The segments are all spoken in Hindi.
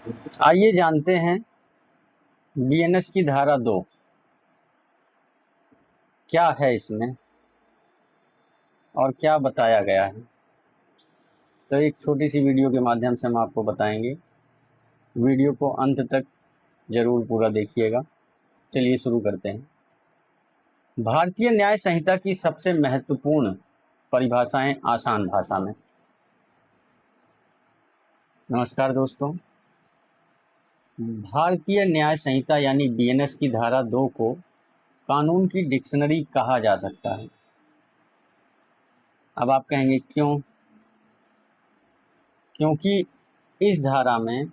आइए जानते हैं बीएनएस की धारा 2 क्या है इसमें और क्या बताया गया है। तो एक छोटी सी वीडियो के माध्यम से हम आपको बताएंगे। वीडियो को अंत तक जरूर पूरा देखिएगा। चलिए शुरू करते हैं। भारतीय न्याय संहिता की सबसे महत्वपूर्ण परिभाषाएं आसान भाषा में। नमस्कार दोस्तों, भारतीय न्याय संहिता यानी बीएनएस की धारा 2 को कानून की डिक्शनरी कहा जा सकता है। अब आप कहेंगे क्यों? क्योंकि इस धारा में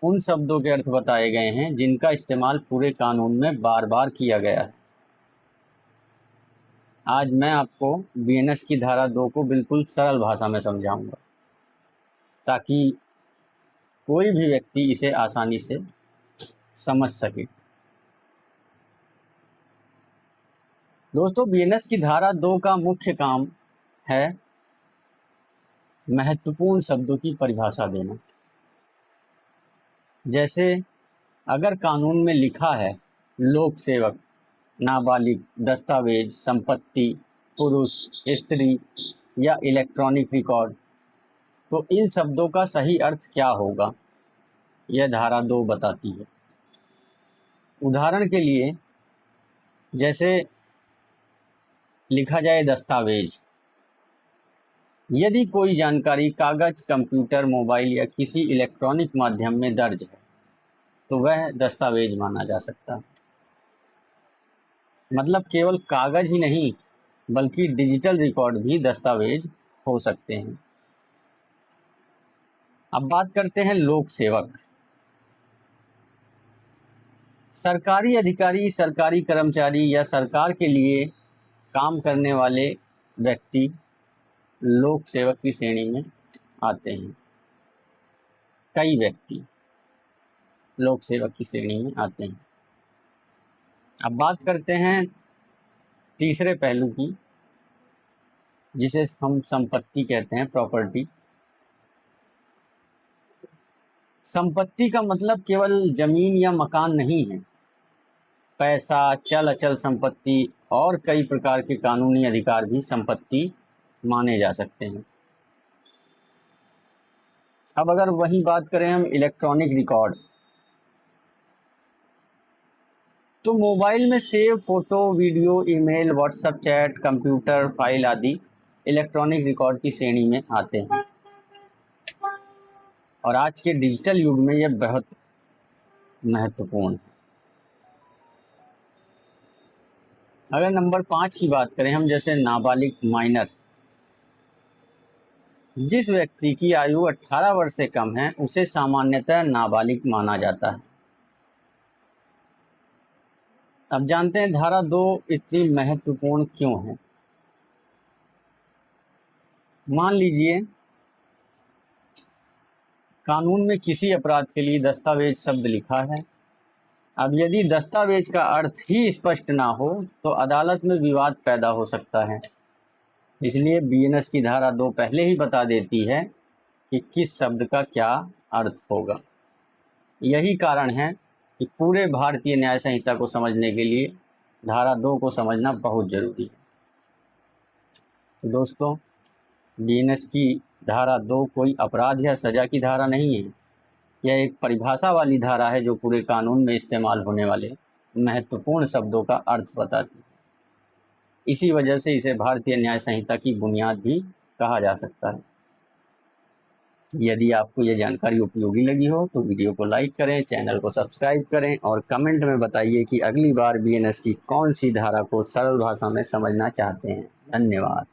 उन शब्दों के अर्थ बताए गए हैं जिनका इस्तेमाल पूरे कानून में बार बार किया गया है। आज मैं आपको बीएनएस की धारा 2 को बिल्कुल सरल भाषा में समझाऊंगा ताकि कोई भी व्यक्ति इसे आसानी से समझ सके। दोस्तों, बीएनएस की धारा 2 का मुख्य काम है महत्वपूर्ण शब्दों की परिभाषा देना। जैसे अगर कानून में लिखा है लोक सेवक, नाबालिग, दस्तावेज, संपत्ति, पुरुष, स्त्री या इलेक्ट्रॉनिक रिकॉर्ड, तो इन शब्दों का सही अर्थ क्या होगा, यह धारा 2 बताती है। उदाहरण के लिए जैसे लिखा जाए दस्तावेज, यदि कोई जानकारी कागज, कंप्यूटर, मोबाइल या किसी इलेक्ट्रॉनिक माध्यम में दर्ज है तो वह दस्तावेज माना जा सकता है। मतलब केवल कागज ही नहीं बल्कि डिजिटल रिकॉर्ड भी दस्तावेज हो सकते हैं। अब बात करते हैं लोक सेवक। सरकारी अधिकारी, सरकारी कर्मचारी या सरकार के लिए काम करने वाले व्यक्ति लोक सेवक की श्रेणी में आते हैं। कई व्यक्ति लोक सेवक की श्रेणी में आते हैं। अब बात करते हैं तीसरे पहलू की, जिसे हम संपत्ति कहते हैं, प्रॉपर्टी। संपत्ति का मतलब केवल जमीन या मकान नहीं है। पैसा, चल अचल संपत्ति और कई प्रकार के कानूनी अधिकार भी संपत्ति माने जा सकते हैं। अब अगर वही बात करें हम इलेक्ट्रॉनिक रिकॉर्ड, तो मोबाइल में save photo, video, email, WhatsApp chat, computer file आदि इलेक्ट्रॉनिक रिकॉर्ड की श्रेणी में आते हैं। और आज के डिजिटल युग में यह बहुत महत्वपूर्ण है। अगर नंबर 5 की बात करें हम, जैसे नाबालिग, माइनर, जिस व्यक्ति की आयु 18 वर्ष से कम है उसे सामान्यतः नाबालिग माना जाता है। अब जानते हैं धारा 2 इतनी महत्वपूर्ण क्यों है। मान लीजिए कानून में किसी अपराध के लिए दस्तावेज शब्द लिखा है। अब यदि दस्तावेज का अर्थ ही स्पष्ट ना हो तो अदालत में विवाद पैदा हो सकता है। इसलिए बीएनएस की धारा 2 पहले ही बता देती है कि किस शब्द का क्या अर्थ होगा। यही कारण है कि पूरे भारतीय न्याय संहिता को समझने के लिए धारा 2 को समझना बहुत जरूरी है। तो दोस्तों, बीएनएस की धारा 2 कोई अपराध या सजा की धारा नहीं है। यह एक परिभाषा वाली धारा है जो पूरे कानून में इस्तेमाल होने वाले महत्वपूर्ण शब्दों का अर्थ बताती है। इसी वजह से इसे भारतीय न्याय संहिता की बुनियाद भी कहा जा सकता है। यदि आपको यह जानकारी उपयोगी लगी हो तो वीडियो को लाइक करें, चैनल को सब्सक्राइब करें और कमेंट में बताइए कि अगली बार बीएनएस की कौन सी धारा को सरल भाषा में समझना चाहते हैं। धन्यवाद।